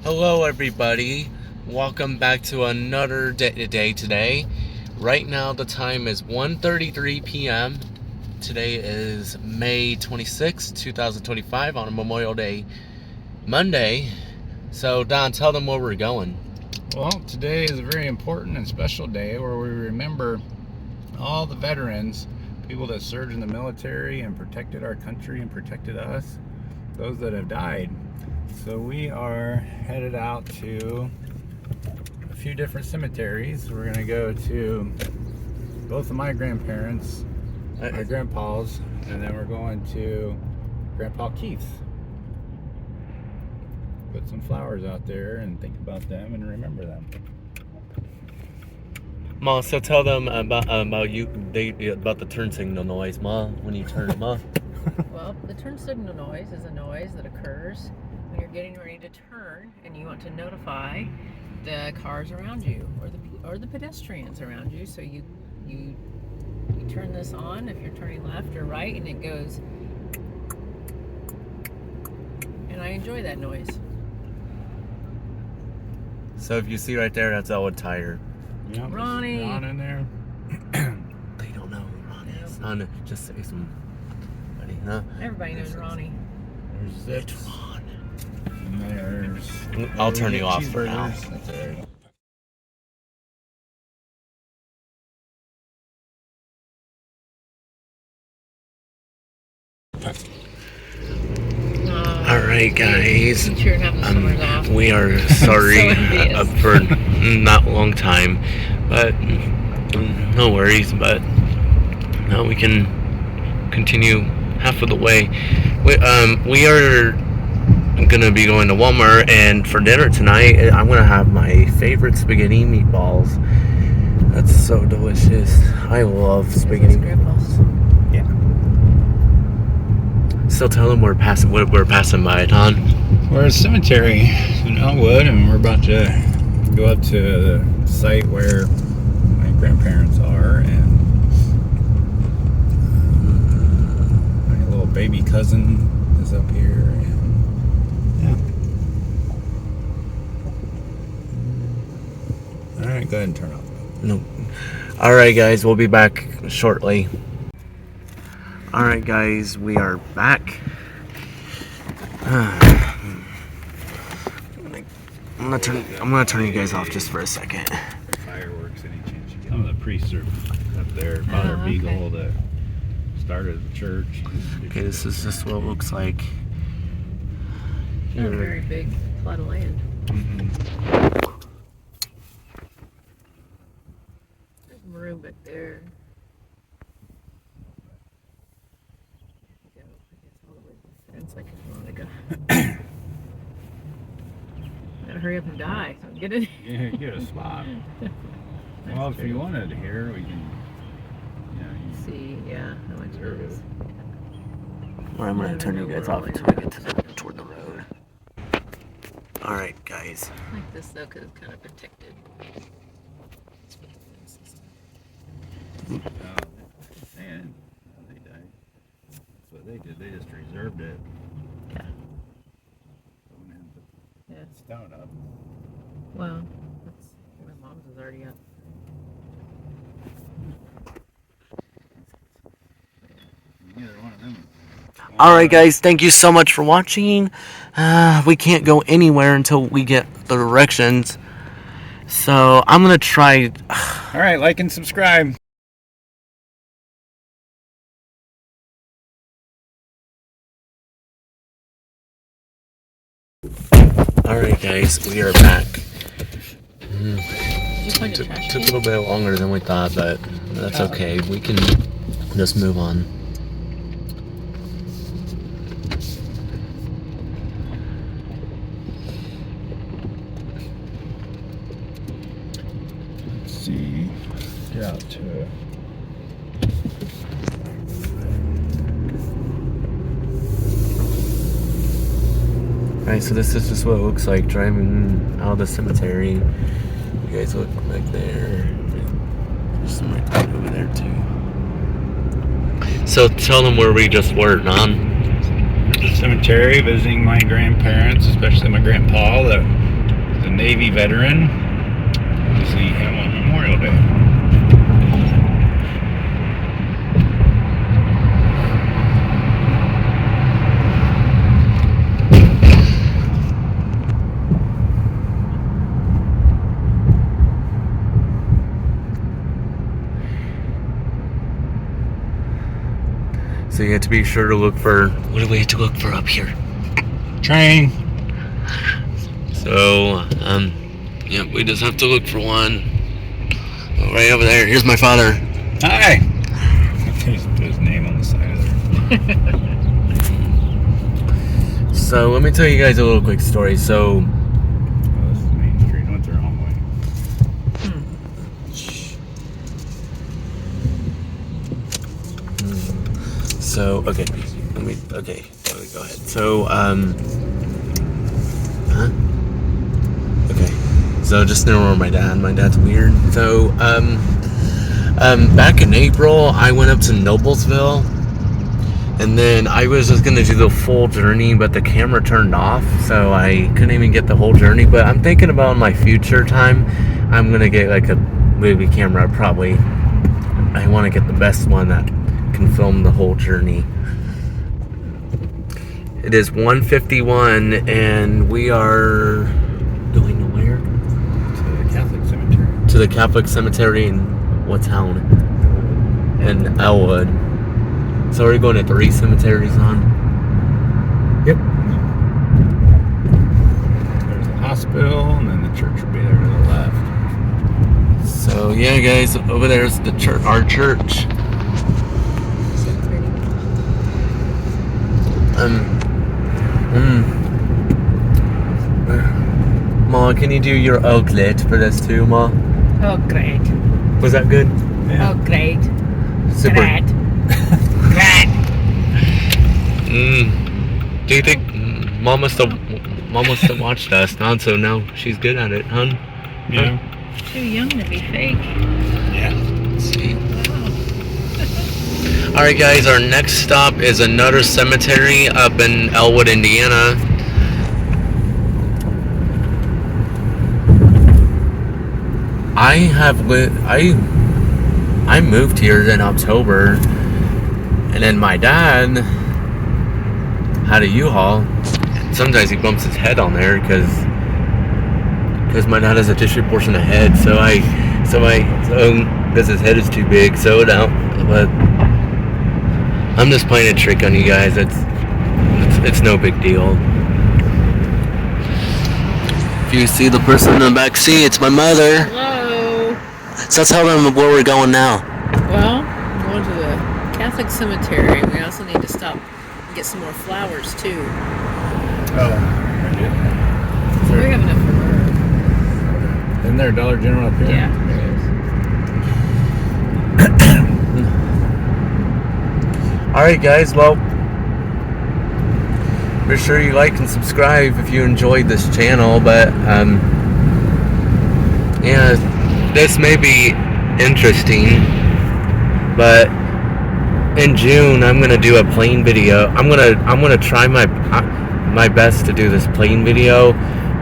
Hello everybody, welcome back to another day today. Right now the time is 1:33 p.m. Today is May 26, 2025 on a Memorial Day Monday. So Don, tell them where we're going. Well, today is a very important and special day where we remember all the veterans, people that served in the military and protected our country and protected us, those that have died. So we are headed out to a few different cemeteries. We're going to go to both of my grandparents, my grandpa's, and then we're going to Grandpa Keith's. Put some flowers out there and think about them and remember them. Ma, so tell them about the turn signal noise, Ma, when you turn them off. Well, the turn signal noise is a noise that occurs when you're getting ready to turn and you want to notify the cars around you or the pedestrians around you. So you turn this on if you're turning left or right, and it goes. And I enjoy that noise. So if you see right there, that's Elwood Tire. Yep, Ronnie. Ron in there. They don't know who Ron is. No, just say somebody, huh? Everybody knows Ronnie. There's It's Zips. Ron. And there's... I'll turn you off for now. That's all right. Alright guys, You're having summers off. we are sorry So envious. for not a long time, but no worries, but now we can continue half of the way. We are gonna be going to Walmart, and for dinner tonight I'm gonna have my favorite spaghetti meatballs. That's so delicious. I love spaghetti meatballs. Yeah. So tell them we're passing by, Don. We're at a cemetery in Elwood, and we're about to go up to the site where my grandparents are, and my little baby cousin is up here, and yeah. All right, go ahead and turn off. No. Alright guys, we'll be back shortly. Alright guys, we are back. I'm gonna turn you guys off just for a second. Fireworks, any chance you get. Some of the priests are up there. Father Beagle that started the church. Okay, this is just what it looks like. A very big plot of land. There's some room back there. It's like gotta hurry up and die. So get it. Yeah, get a spot. Well, if you wanted to hear, we can. See, yeah, how much it is. Well, I'm gonna turn you guys off until we get toward the road. Alright guys. I like this though because it's kind of protected. And they died. That's what they did. They just reserved it. Yeah. Yeah. Stone up. Well, my mom's is already up. Neither one of them. Alright guys, thank you so much for watching. We can't go anywhere until we get the directions. So I'm gonna try. Alright, like and subscribe. Alright guys, we are back. Took Took a little bit longer than we thought, but that's okay. We can just move on. Let's see. Get out to it. Alright, so this is just what it looks like driving out of the cemetery. You guys look back there. There's some right over there too. So tell them where we just were, Non. The cemetery, visiting my grandparents, especially my grandpa that a Navy veteran. We'll see him on Memorial Day. So you have to be sure to look for, what do we have to look for up here? Train. So, yeah, we just have to look for one. Right over there. Here's my father. Hi. Put his name on the side of there. So let me tell you guys a little quick story. So, Oh, this is Main Street. Went the wrong way. So, okay, let me go ahead. So, okay, so just ignore my dad. My dad's weird. So, back in April, I went up to Noblesville, and then I was just gonna do the full journey, but the camera turned off, so I couldn't even get the whole journey. But I'm thinking about in my future time, I'm gonna get like a movie camera, probably. I want to get the best one that can film the whole journey. It is 1:51 and we are going nowhere? To the Catholic cemetery. To the Catholic cemetery in what town? In Elwood. So we're going to 3 cemeteries on? Yep. There's the hospital and then the church will be there to the left. So yeah guys, over there's the church, our church. Ma, can you do your outlet for this too, Ma? Oh, great. Was that good? Yeah. Oh, great. Super. Great. Great. Do you think Mom must have watched us, huh? So now she's good at it, huh? Yeah. Too young to be fake. Yeah. Let's see. Wow. Alright guys, our next stop is another cemetery up in Elwood, Indiana. I moved here in October, and then my dad had a U-Haul. Sometimes he bumps his head on there because my dad has a disproportionate head, so because his head is too big, so it out. But I'm just playing a trick on you guys. It's no big deal. If you see the person in the back seat, it's my mother. Hello. So tell them where we're going now. Well, we're going to the Catholic cemetery. We also need to stop and get some more flowers, too. Oh. So we have enough for her. Isn't there a Dollar General up here? Yeah, there is. Alright guys, well, be sure you like and subscribe if you enjoyed this channel, but yeah, this may be interesting, but in June I'm gonna do a plane video. I'm gonna try my best to do this plane video,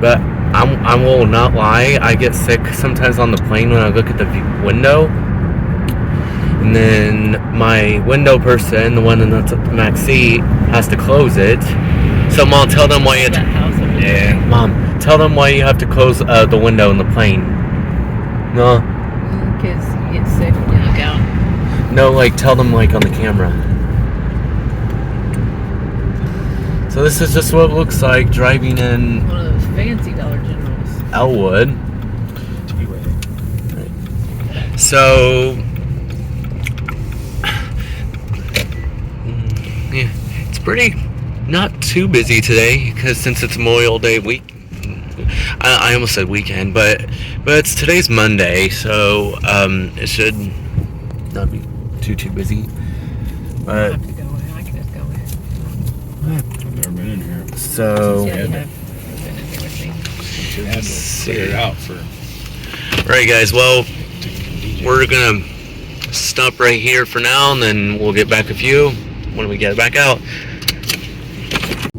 but I will not lie, I get sick sometimes on the plane when I look at the window. And then my window person, the one in the back seat, has to close it. So Mom, tell them why you have to. Yeah. Mom, tell them why you have to close the window in the plane. No. Because you get sick when you look out. No, like tell them like on the camera. So this is just what it looks like driving in One of those fancy Dollar Generals. Elwood. So. Yeah, it's pretty not too busy today because since it's Memorial Day week, I almost said weekend, but today's Monday, so it should not be too busy. I But have to go in. I can just go in. I've never been in here. so Yeah, you have been in here with me. Should have to figure it out for. right, guys. Well, we're gonna stop right here for now, and then we'll get back with you when we get back out.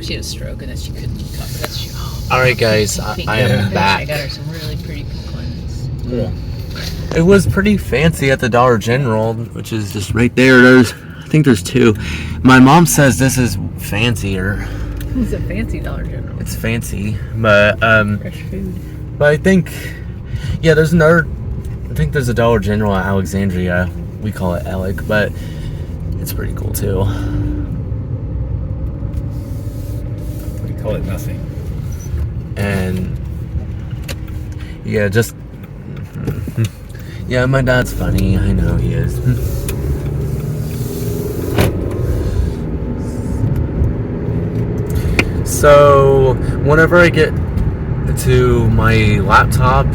She had a stroke and then she couldn't come. Alright guys, I am back. I got her some really pretty pink ones. Cool. It was pretty fancy at the Dollar General, which is just right there. I think there's two. My mom says this is fancier. It's a fancy Dollar General. It's fancy, but Fresh food. but I think, yeah, there's another. I think there's a Dollar General at Alexandria. We call it Alec, but it's pretty cool too. We call it nothing. And yeah, just yeah, my dad's funny. I know he is. So whenever I get to my laptop,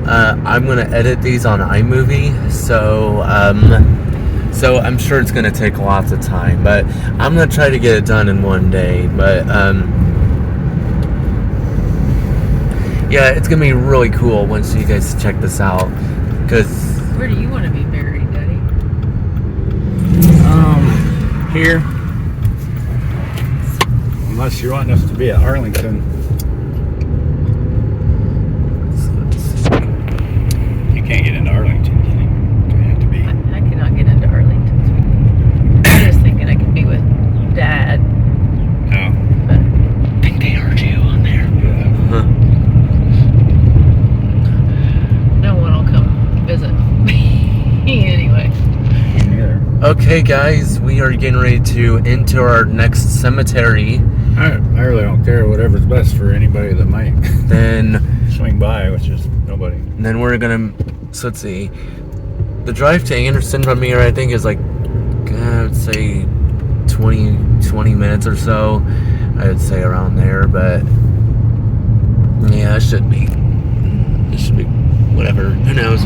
I'm gonna edit these on iMovie. So I'm sure it's gonna take lots of time, but I'm gonna try to get it done in one day. But yeah, it's gonna be really cool once you guys check this out. Cause Where do you want to be buried, Daddy? Here. Unless you want us to be at Arlington. You can't get into Arlington, can you? You have to be. I cannot get into Arlington. I was thinking I could be with Dad. Oh. But I think they heard you on there. Yeah. Huh. no one will come visit me anyway. Me neither. Okay, guys, we are getting ready to enter our next cemetery. I really don't care. Whatever's best for anybody that might Then swing by, which is nobody. we're gonna. So let's see. The drive to Anderson from here, I think, is like I would say 20 minutes or so. I would say around there, but yeah, it should be. It should be whatever. Who knows?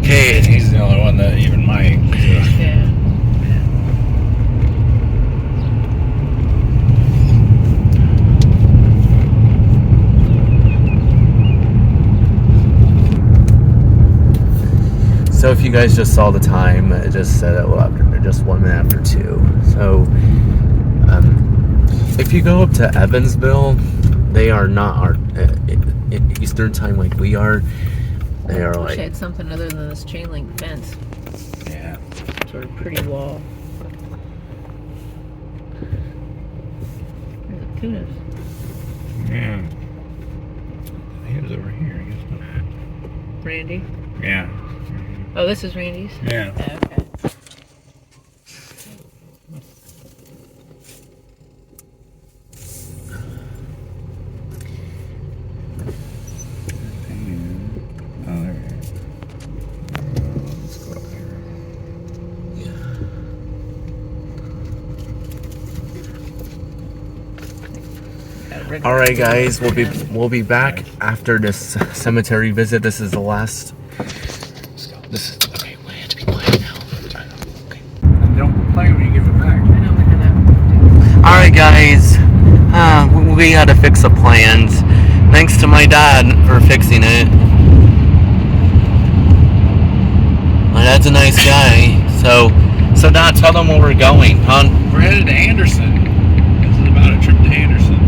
Okay. He's the only one that even might. Yeah. So if you guys just saw the time, it just said it just 1 minute after 2. So if you go up to Evansville, they are not our Eastern time like we are. They are I wish I like had something other than this chain link fence. Yeah. Sort of pretty wall. There's a tunas. Yeah. He was over here, I guess. Randy. Yeah. Oh, this is Randy's? Yeah. Okay. Oh, there we are. Let's go up here. All right, guys, we'll be back after this cemetery visit. This is the last. This is okay. We have to be quiet now. Okay. Don't complain when you give it back. I know we had that. All right, guys. We had to fix the plans. Thanks to my dad for fixing it. My dad's a nice guy. So Dad, tell them where we're going, huh? We're headed to Anderson. This is about a trip to Anderson.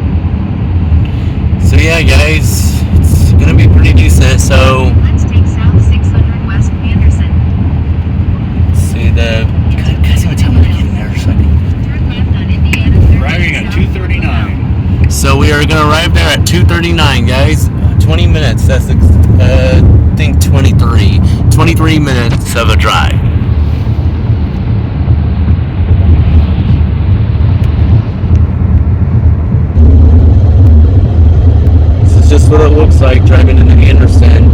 So yeah, guys, it's gonna be pretty decent. So Let's take South 600 West Anderson. see the guys, what time are we getting there? So I can. Turn left on Indiana 30 Arriving at South 2:39. So we are gonna arrive there at 2:39, guys. 20 minutes. That's I think 23 minutes of a drive. This is just what it looks like driving into Anderson.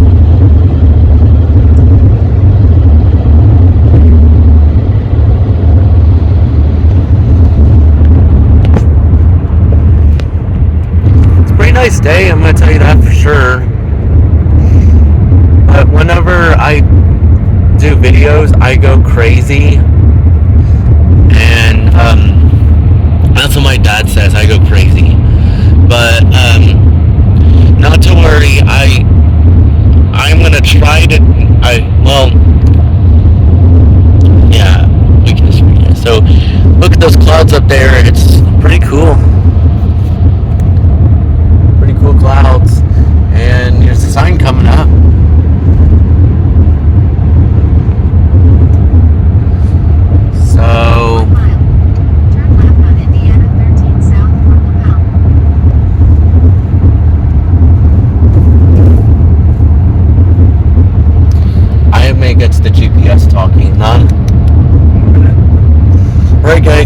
Nice day, I'm gonna tell you that for sure. But whenever I do videos, I go crazy, and that's what my dad says. I go crazy, but not to worry. I'm gonna try to. Yeah, we can just read it. So look at those clouds up there. It's pretty cool.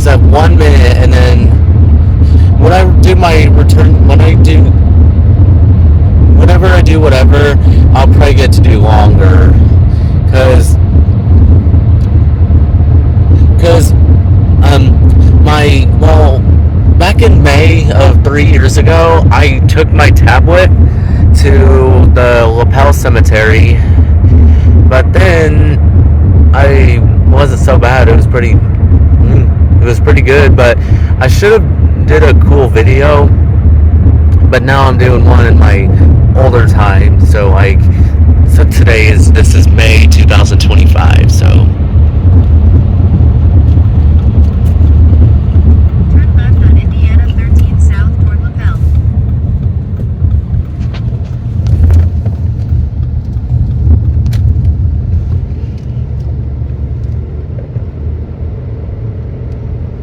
at 1 minute, and then when I do my return, whenever I do whatever, I'll probably get to do longer, because back in May of 3 years ago, I took my tablet to the Lapel Cemetery, but then I wasn't so bad. It was pretty good, but I should have did a cool video, but now I'm doing one in my older time. So this is May 2025. So Turn left on Indiana 13 south toward Lapel.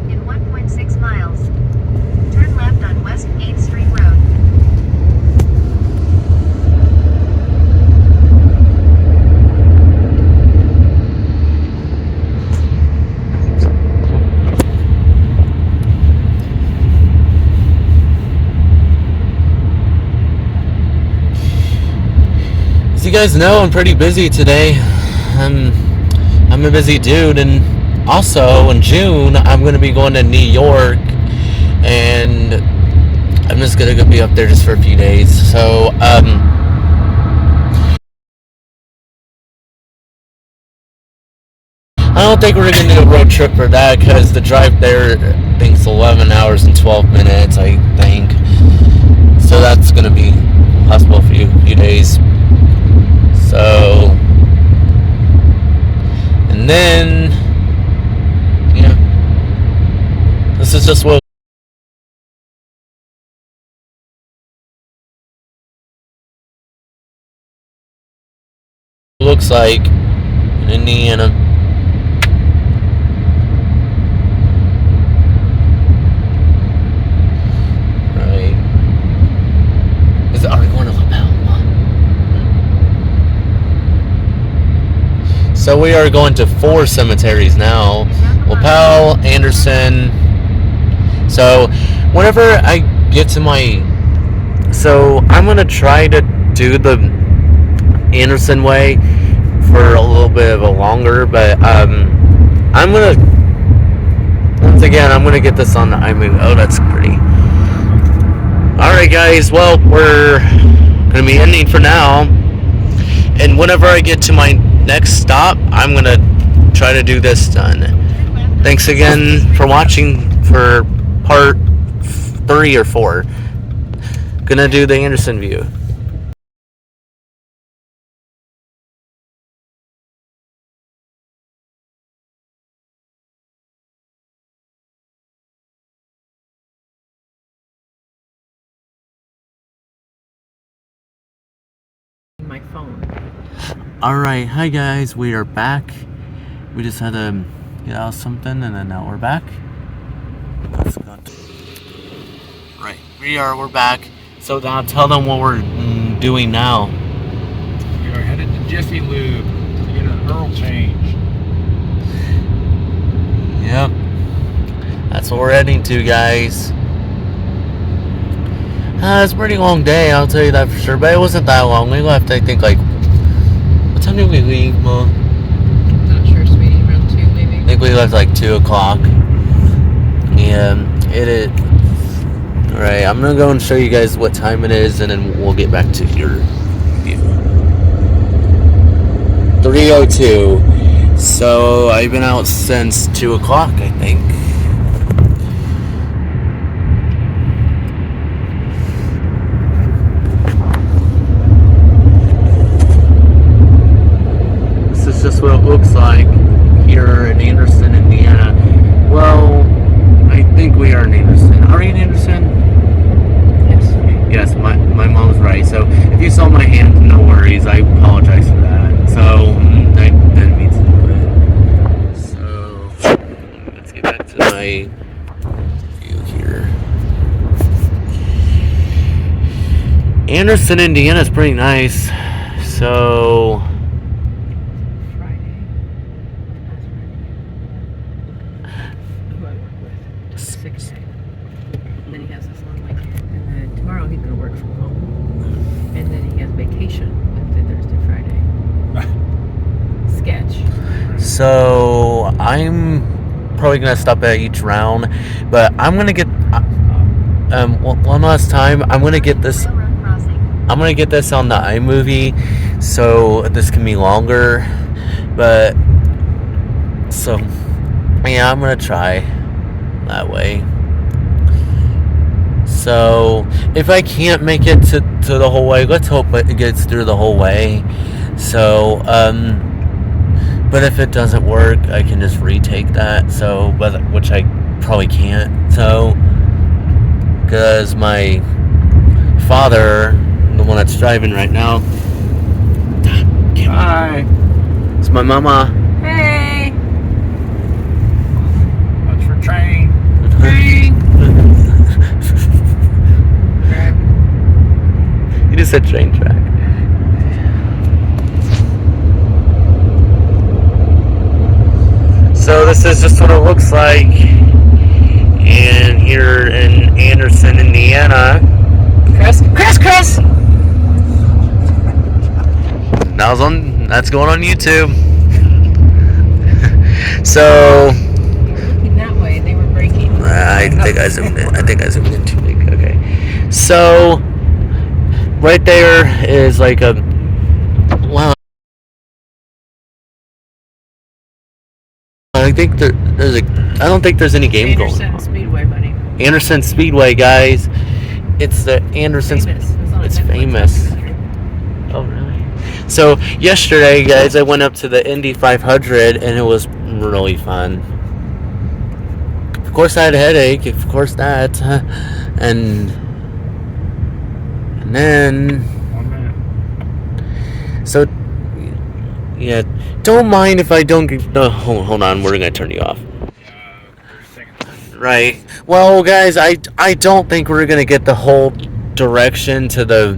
In 1.6 miles, turn left on West 8th Street Road. as you guys know, I'm pretty busy today. I'm a busy dude, and also in June I'm going to be going to New York, and I'm just going to be up there just for a few days. So I don't think we're going to do a road trip for that, because the drive there, I think, is 11 hours and 12 minutes, I think. So that's going to be possible for a few days. So, and then, yeah, this is just what it looks like in Indiana. Right. Are we going to Lapel? So we are going to 4 cemeteries now. Lapel, Anderson. So whenever I get to I'm going to try to do the Anderson way for a little bit of a longer, but I'm going to, once again, I'm going to get this on the iMovie. Oh, that's pretty. Alright guys, well, we're going to be ending for now, and whenever I get to my next stop, I'm going to try to do this done. Thanks again for watching for part 3 or 4. Gonna do the Anderson view. My phone. Alright, hi guys, we are back. We just had to get out of something, and then now we're back. Let's go. Right, we're back. So now tell them what we're doing now. We are headed to Jiffy Lube to get an oil change. Yep, that's what we're heading to, guys. It's a pretty long day, I'll tell you that for sure, but it wasn't that long. We left, I think, like, what time did we leave, Mom? Not sure, sweetie. Around 2, maybe. I think we left like 2 o'clock. Yeah, it. Alright, I'm gonna go and show you guys what time it is, and then we'll get back to your view. 3:02. So I've been out since 2 o'clock, I think. This is just what it looks like here in Anderson, Indiana. Well, I think we are in Anderson. Are we in Anderson? Yes. Yes, my mom's right. So if you saw my hand, no worries. I apologize for that. So I didn't mean to do it. So let's get back to my view here. Anderson, Indiana is pretty nice. So Friday. That's Friday. Who I work with. So I'm probably gonna stop at each round, but I'm gonna get one last time. I'm gonna get this. Railroad crossing. I'm gonna get this on the iMovie, so this can be longer. But so yeah, I'm gonna try that way. So if I can't make it to the whole way, let's hope it gets through the whole way. So but if it doesn't work, I can just retake that. So, which I probably can't. So, because my father, the one that's driving right now, Hi. it's my mama. Hey. Watch for train. You just said train track. So this is just what it looks like, and here in Anderson, Indiana. Chris. That's going on YouTube. So Looking that way, they were braking. I think I zoomed in too big. Okay. So right there is like a well. I think I don't think there's any game going Anderson on. Speedway, buddy. Anderson Speedway, guys. It's the Anderson. Famous. It was on a It's Netflix famous. documentary. Oh, really? So yesterday, guys, I went up to the Indy 500, and it was really fun. Of course, I had a headache. Of course, that, and then 1 minute. so yeah. Don't mind if I don't. No, hold on. We're gonna turn you off. 30 seconds. Right. Well, guys, I don't think we're gonna get the whole direction to the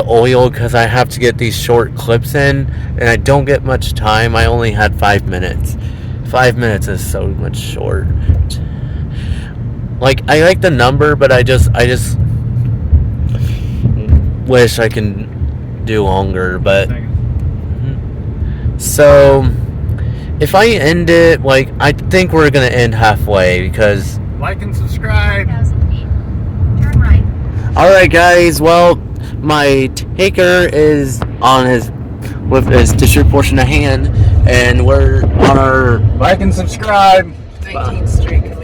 oil because I have to get these short clips in, and I don't get much time. I only had 5 minutes. 5 minutes is so much short. Like, I like the number, but I just wish I can do longer. But so if I end it, like, I think we're gonna end halfway because. Like and subscribe. 1,000 feet. Turn right. All right, guys. Well, my taker is with his tissue portion of hand, and we're on our. Like and subscribe. 19th Street.